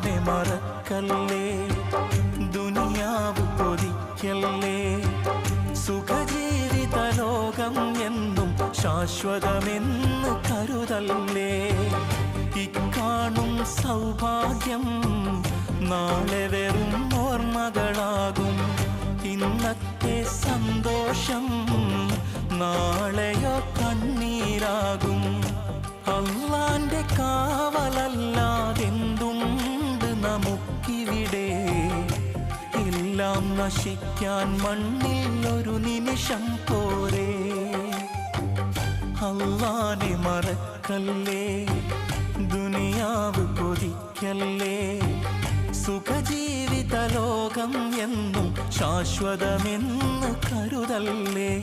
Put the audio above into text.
അല്ലാനെ മറക്കല്ലേ, ദുനിയാവ് കൊതിക്കല്ലേ. സുഖജീവിത ലോകം എന്നും ശാശ്വതമെന്ന് കരുതല്ലേ. ഇക്കാണും സൗഭാഗ്യം നാളെ വെറും ഓർമ്മകളാകും. ഇന്നത്തെ സന്തോഷം നാളെയോ കണ്ണീരാകും. അല്ലാന്റെ കാവലല്ലാതെന്തുണ്ട് നമുക്കിവിടെ? എല്ലാം നശിക്കാൻ മണ്ണിൽ ഒരു നിമിഷം പോരെ. അല്ലാനെ മറക്കല്ലേ, ദുനിയാവ് കൊതിക്കല്ലേ. സുഖജീവിത ലോകം എന്നും ശാശ്വതമെന്ന് കരുതല്ലേ.